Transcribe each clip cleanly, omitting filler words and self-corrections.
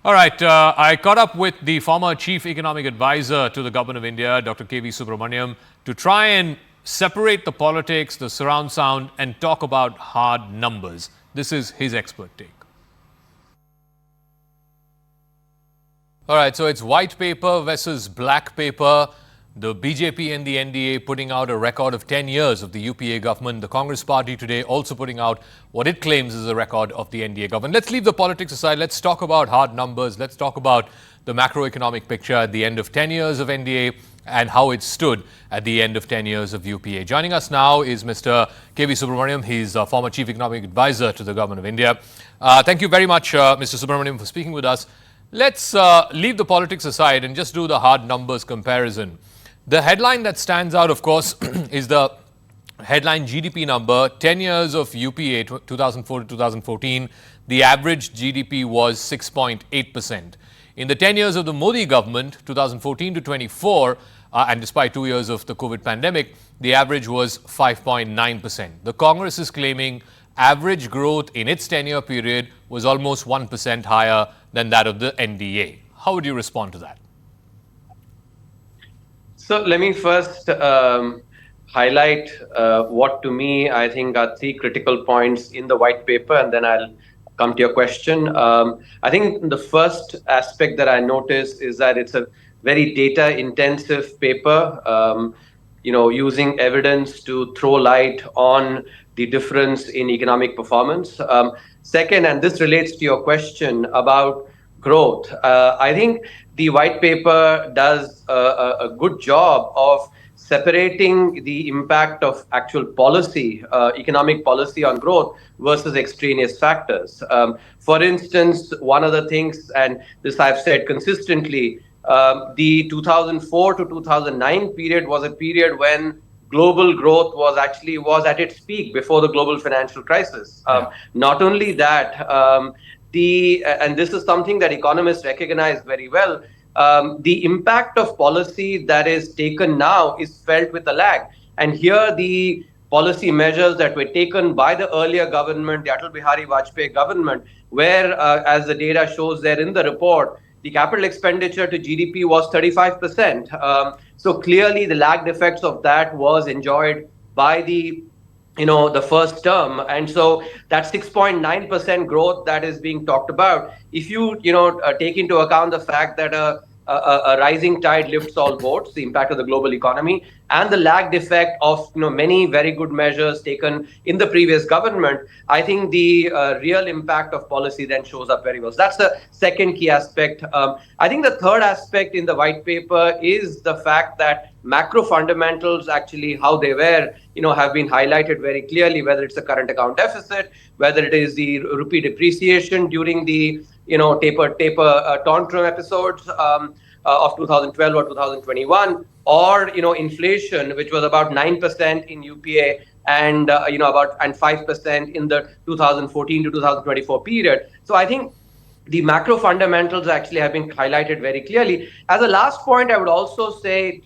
All right, I caught up with the former Chief Economic Advisor to the Government of India, Dr. K.V. Subramanian, to try and separate the politics, the surround sound, and talk about hard numbers. This is his expert take. All right, so it's white paper versus black paper. The BJP and the NDA putting out a record of 10 years of the UPA government. The Congress party today also putting out what it claims is a record of the NDA government. Let's leave the politics aside. Let's talk about hard numbers. Let's talk about the macroeconomic picture at the end of 10 years of NDA and how it stood at the end of 10 years of UPA. Joining us now is Mr. K.V. Subramanian. He's a former Chief Economic Advisor to the Government of India. Thank you very much, Mr. Subramanian, for speaking with us. Let's leave the politics aside and just do the hard numbers comparison. The headline that stands out, of course, is the headline GDP number. 10 years of UPA, 2004 to 2014, the average GDP was 6.8%. In the 10 years of the Modi government, 2014 to 24, and despite 2 years of the COVID pandemic, the average was 5.9%. The Congress is claiming average growth in its 10-year period was almost 1% higher than that of the NDA. How would you respond to that? So let me first highlight what to me I think are three critical points in the white paper, and then I'll come to your question. I think the first aspect that I notice is that it's a very data intensive paper, using evidence to throw light on the difference in economic performance. Second, and this relates to your question about growth, I think the white paper does a good job of separating the impact of actual policy, economic policy on growth versus extraneous factors. For instance, one of the things, and this I've said consistently, the 2004 to 2009 period was a period when global growth was at its peak before the global financial crisis. Not only that, and this is something that economists recognize very well, the impact of policy that is taken now is felt with a lag. And here the policy measures that were taken by the earlier government, the Atal Bihari Vajpayee government, where, as the data shows there in the report, the capital expenditure to GDP was 35%. So clearly the lagged effects of that was enjoyed by the first term. And so that 6.9% growth that is being talked about, if you, take into account the fact that a rising tide lifts all boats, the impact of the global economy, and the lagged effect of many very good measures taken in the previous government, I think the real impact of policy then shows up very well. So that's the second key aspect. I think the third aspect in the white paper is the fact that macro fundamentals, actually how they were, have been highlighted very clearly, whether it's the current account deficit, whether it is the rupee depreciation during the taper tantrum episodes of 2012 or 2021, or inflation, which was about 9% in UPA and about 5% in the 2014 to 2024 period. So I think the macro fundamentals actually have been highlighted very clearly. As a last point, I would also say,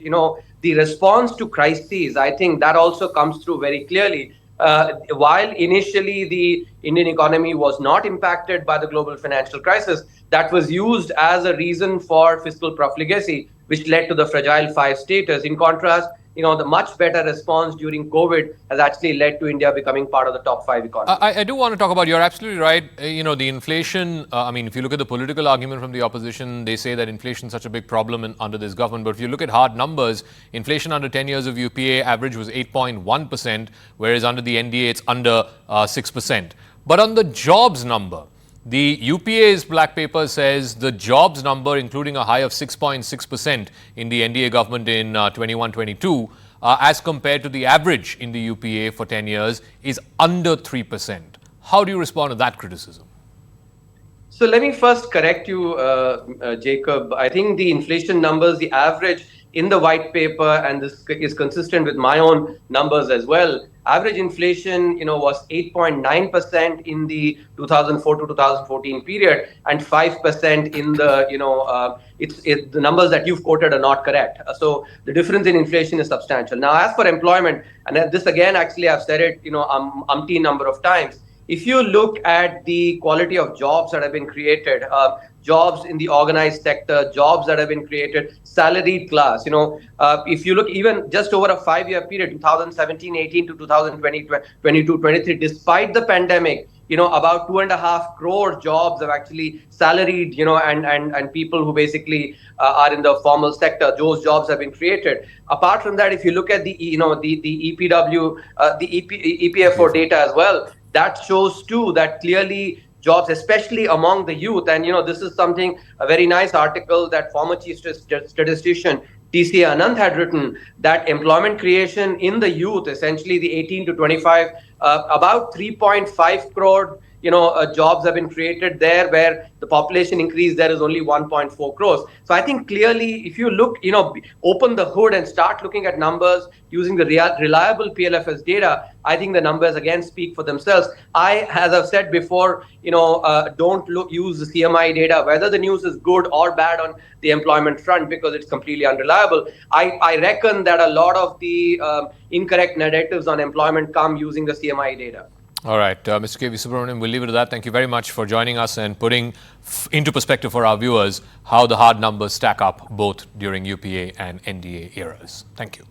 the response to crises, I think that also comes through very clearly. While initially the Indian economy was not impacted by the global financial crisis, that was used as a reason for fiscal profligacy, which led to the fragile five status. In contrast, the much better response during COVID has actually led to India becoming part of the top five economies. I do want to talk about, you're absolutely right, the inflation, if you look at the political argument from the opposition, they say that inflation is such a big problem under this government. But if you look at hard numbers, inflation under 10 years of UPA average was 8.1%, whereas under the NDA it's under 6%. But on the jobs number, the UPA's black paper says the jobs number, including a high of 6.6% in the NDA government in 21-22, as compared to the average in the UPA for 10 years, is under 3%. How do you respond to that criticism? So let me first correct you, Jacob. I think the inflation numbers, the average in the white paper, and this is consistent with my own numbers as well, average inflation, was 8.9% in the 2004 to 2014 period, and 5% in the, the numbers that you've quoted are not correct. So the difference in inflation is substantial. Now, as for employment, and this again, actually, I've said it, umpteen number of times, if you look at the quality of jobs that have been created, jobs in the organized sector, jobs that have been created, salaried class, if you look even just over a 5-year period, 2017-18 to 2020, 22-23, despite the pandemic, about 2.5 crore jobs have actually salaried, and people who basically are in the formal sector. Those jobs have been created. Apart from that, if you look at the EPW, EPFO data as well, that shows too that clearly jobs, especially among the youth, and this is something, a very nice article that former chief statistician TCA Anand had written, that employment creation in the youth, essentially the 18 to 25, about 3.5 crore jobs have been created there, where the population increase there is only 1.4 crores. So I think clearly, if you look, open the hood and start looking at numbers using the reliable PLFS data, I think the numbers again speak for themselves. As I've said before, don't use the CMI data, whether the news is good or bad on the employment front, because it's completely unreliable. I reckon that a lot of the incorrect narratives on employment come using the CMI data. All right, Mr. K.V. Subramanian, we'll leave it at that. Thank you very much for joining us and putting into perspective for our viewers how the hard numbers stack up both during UPA and NDA eras. Thank you.